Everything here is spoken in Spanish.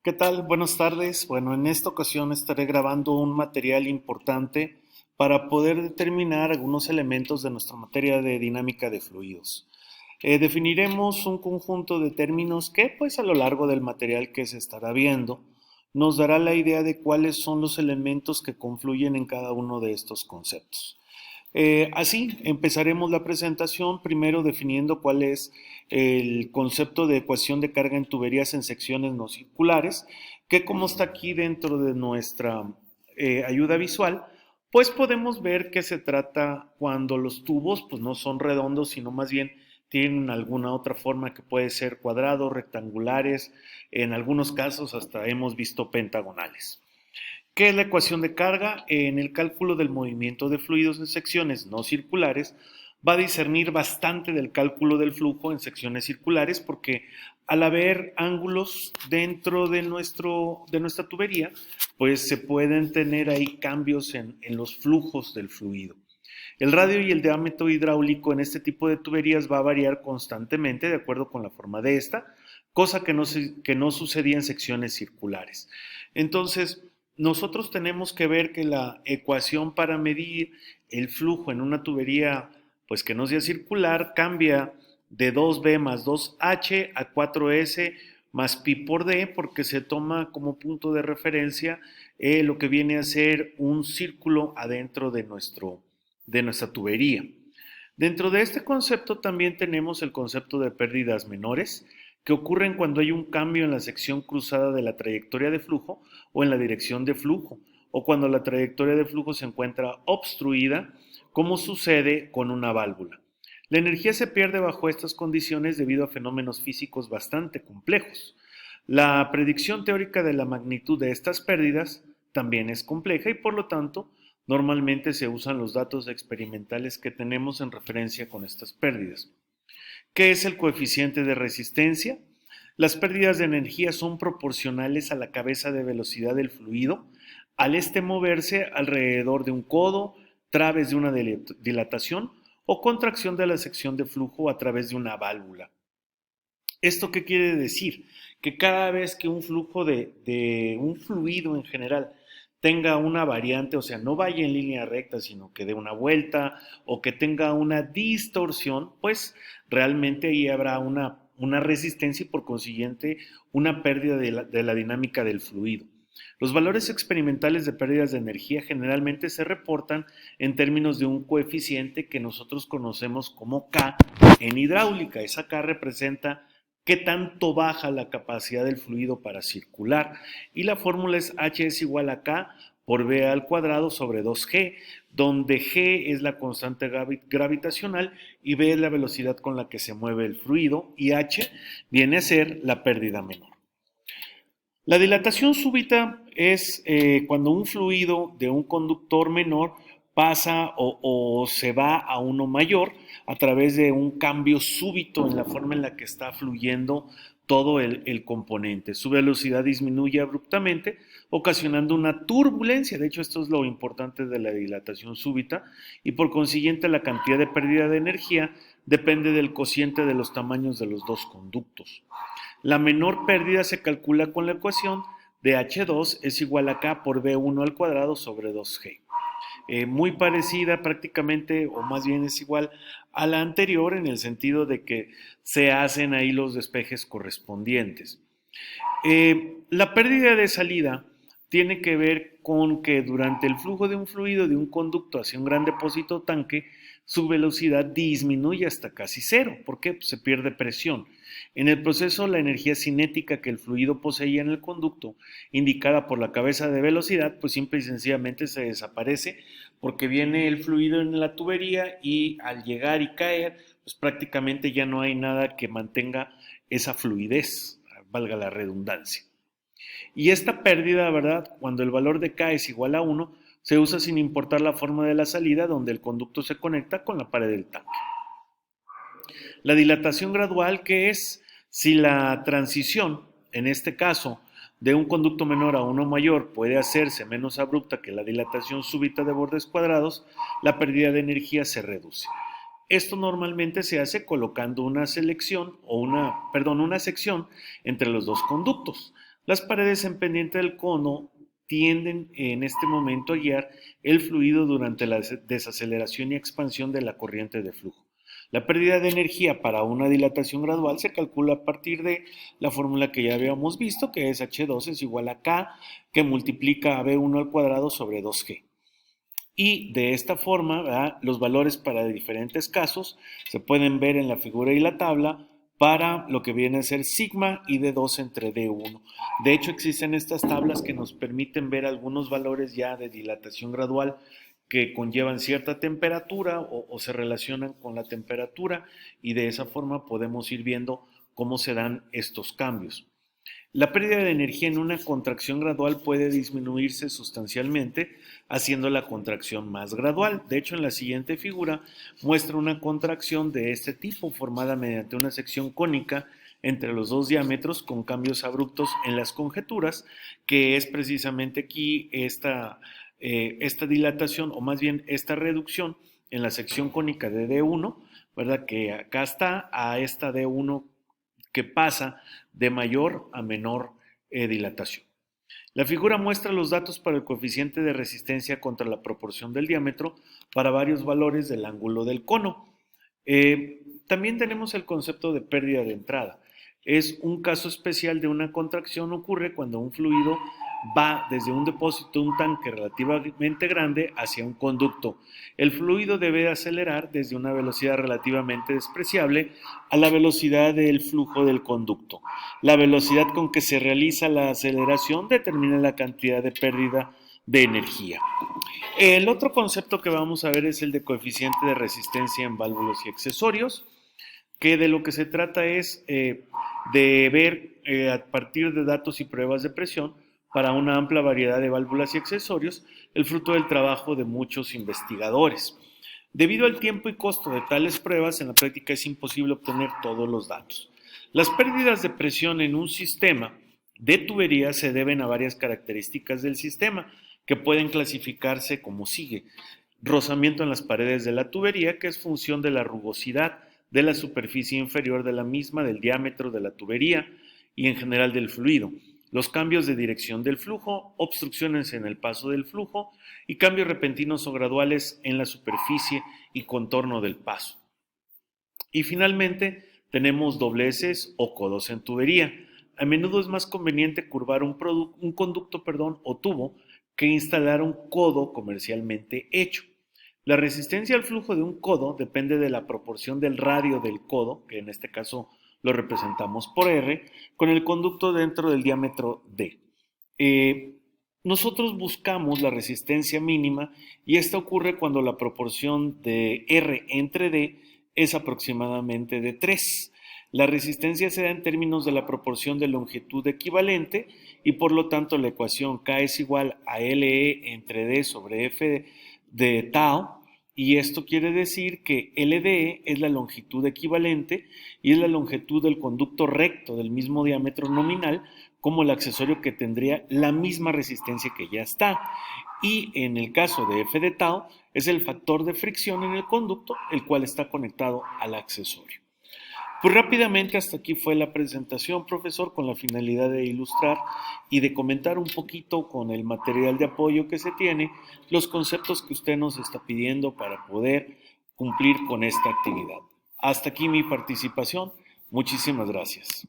¿Qué tal? Buenas tardes. Bueno, en esta ocasión estaré grabando un material importante para poder determinar algunos elementos de nuestra materia de dinámica de fluidos. Definiremos un conjunto de términos que, pues a lo largo del material que se estará viendo, nos dará la idea de cuáles son los elementos que confluyen en cada uno de estos conceptos. Así, empezaremos la presentación primero definiendo cuál es el concepto de ecuación de carga en tuberías en secciones no circulares, que como está aquí dentro de nuestra ayuda visual, pues podemos ver que se trata cuando los tubos pues no son redondos, sino más bien tienen alguna otra forma que puede ser cuadrados, rectangulares, en algunos casos hasta hemos visto pentagonales. ¿Qué es la ecuación de carga? En el cálculo del movimiento de fluidos en secciones no circulares va a discernir bastante del cálculo del flujo en secciones circulares porque al haber ángulos dentro de nuestra tubería, pues se pueden tener ahí cambios en los flujos del fluido. El radio y el diámetro hidráulico en este tipo de tuberías va a variar constantemente de acuerdo con la forma de esta, cosa que no sucedía en secciones circulares. Entonces, nosotros tenemos que ver que la ecuación para medir el flujo en una tubería, pues que no sea circular, cambia de 2B más 2H a 4S más pi por D, porque se toma como punto de referencia lo que viene a ser un círculo adentro de nuestra tubería. Dentro de este concepto también tenemos el concepto de pérdidas menores, que ocurren cuando hay un cambio en la sección cruzada de la trayectoria de flujo o en la dirección de flujo, o cuando la trayectoria de flujo se encuentra obstruida, como sucede con una válvula. La energía se pierde bajo estas condiciones debido a fenómenos físicos bastante complejos. La predicción teórica de la magnitud de estas pérdidas también es compleja y por lo tanto normalmente se usan los datos experimentales que tenemos en referencia con estas pérdidas. ¿Qué es el coeficiente de resistencia? Las pérdidas de energía son proporcionales a la cabeza de velocidad del fluido al este moverse alrededor de un codo, través de una dilatación o contracción de la sección de flujo a través de una válvula. ¿Esto qué quiere decir? Que cada vez que un flujo de un fluido en general tenga una variante, o sea, no vaya en línea recta, sino que dé una vuelta o que tenga una distorsión, pues realmente ahí habrá una resistencia y por consiguiente una pérdida de la dinámica del fluido. Los valores experimentales de pérdidas de energía generalmente se reportan en términos de un coeficiente que nosotros conocemos como K en hidráulica. Esa K representa qué tanto baja la capacidad del fluido para circular. Y la fórmula es H es igual a K por B al cuadrado sobre 2G, donde G es la constante gravitacional y B es la velocidad con la que se mueve el fluido y H viene a ser la pérdida menor. La dilatación súbita es cuando un fluido de un conductor menor pasa o se va a uno mayor a través de un cambio súbito en la forma en la que está fluyendo todo el componente. Su velocidad disminuye abruptamente, ocasionando una turbulencia. De hecho, esto es lo importante de la dilatación súbita y por consiguiente la cantidad de pérdida de energía depende del cociente de los tamaños de los dos conductos. La menor pérdida se calcula con la ecuación de H2 es igual a K por B1 al cuadrado sobre 2G. Muy parecida prácticamente, o más bien es igual a la anterior en el sentido de que se hacen ahí los despejes correspondientes. La pérdida de salida tiene que ver con que durante el flujo de un fluido de un conducto hacia un gran depósito o tanque, su velocidad disminuye hasta casi cero. ¿Por qué? Pues se pierde presión. En el proceso, la energía cinética que el fluido poseía en el conducto, indicada por la cabeza de velocidad, pues simple y sencillamente se desaparece porque viene el fluido en la tubería y al llegar y caer, pues prácticamente ya no hay nada que mantenga esa fluidez, valga la redundancia. Y esta pérdida, ¿verdad? Cuando el valor de K es igual a 1, se usa sin importar la forma de la salida donde el conducto se conecta con la pared del tanque. La dilatación gradual, que es si la transición, en este caso, de un conducto menor a uno mayor puede hacerse menos abrupta que la dilatación súbita de bordes cuadrados, la pérdida de energía se reduce. Esto normalmente se hace colocando una sección entre los dos conductos. Las paredes en pendiente del cono tienden en este momento a guiar el fluido durante la desaceleración y expansión de la corriente de flujo. La pérdida de energía para una dilatación gradual se calcula a partir de la fórmula que ya habíamos visto, que es H2 es igual a K, que multiplica a V1 al cuadrado sobre 2G. Y de esta forma, ¿verdad?, los valores para diferentes casos se pueden ver en la figura y la tabla para lo que viene a ser sigma y D2 entre D1. De hecho, existen estas tablas que nos permiten ver algunos valores ya de dilatación gradual que conllevan cierta temperatura o se relacionan con la temperatura, y de esa forma podemos ir viendo cómo se dan estos cambios. La pérdida de energía en una contracción gradual puede disminuirse sustancialmente haciendo la contracción más gradual. De hecho, en la siguiente figura muestra una contracción de este tipo formada mediante una sección cónica entre los dos diámetros con cambios abruptos en las conjeturas, que es precisamente aquí esta dilatación, o más bien esta reducción en la sección cónica de D1, ¿verdad?, que acá está, a esta D1 que pasa de mayor a menor dilatación. La figura muestra los datos para el coeficiente de resistencia contra la proporción del diámetro para varios valores del ángulo del cono. También tenemos el concepto de pérdida de entrada. Es un caso especial de una contracción. Ocurre cuando un fluido va desde un depósito, un tanque relativamente grande, hacia un conducto. El fluido debe acelerar desde una velocidad relativamente despreciable a la velocidad del flujo del conducto. La velocidad con que se realiza la aceleración determina la cantidad de pérdida de energía. El otro concepto que vamos a ver es el de coeficiente de resistencia en válvulas y accesorios, que de lo que se trata es de ver a partir de datos y pruebas de presión para una amplia variedad de válvulas y accesorios, el fruto del trabajo de muchos investigadores. Debido al tiempo y costo de tales pruebas, en la práctica es imposible obtener todos los datos. Las pérdidas de presión en un sistema de tubería se deben a varias características del sistema, que pueden clasificarse como sigue: rozamiento en las paredes de la tubería, que es función de la rugosidad de la superficie inferior de la misma, del diámetro de la tubería y en general del fluido; los cambios de dirección del flujo, obstrucciones en el paso del flujo y cambios repentinos o graduales en la superficie y contorno del paso. Y finalmente tenemos dobleces o codos en tubería. A menudo es más conveniente curvar un conducto o tubo que instalar un codo comercialmente hecho. La resistencia al flujo de un codo depende de la proporción del radio del codo, que en este caso lo representamos por R, con el conducto dentro del diámetro D. Nosotros buscamos la resistencia mínima, y esta ocurre cuando la proporción de R entre D es aproximadamente de 3. La resistencia se da en términos de la proporción de longitud equivalente, y por lo tanto la ecuación K es igual a LE entre D sobre F de tau, y esto quiere decir que LDE es la longitud equivalente y es la longitud del conducto recto del mismo diámetro nominal como el accesorio que tendría la misma resistencia que ya está. Y en el caso de F de tau es el factor de fricción en el conducto, el cual está conectado al accesorio. Pues rápidamente hasta aquí fue la presentación, profesor, con la finalidad de ilustrar y de comentar un poquito con el material de apoyo que se tiene los conceptos que usted nos está pidiendo para poder cumplir con esta actividad. Hasta aquí mi participación. Muchísimas gracias.